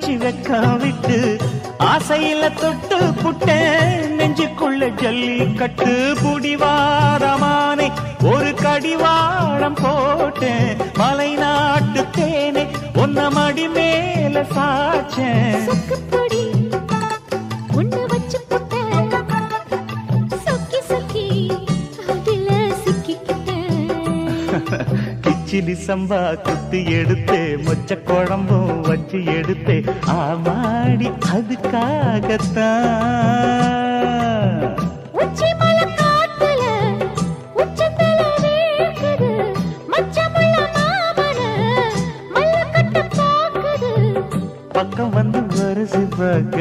வச்சு வெக்கம் விட்டு ஆசையில தொட்டு புட்டேன் நெஞ்சுக்குள்ள ஜல்லி கட்டு புடிவாரமானே ஒரு கடிவாளம் போட்டேன் மலை நாட்டு தேனே ஒன்ன மடி மேல சாச்சேன் கிச்சிலி சம்பா குத்தி எடுத்தே மொச்ச குழம்பும் வச்சு எடுத்தே ஆமாடி அதுக்காகத்தான் பக்கம் வந்து வருது பார்க்க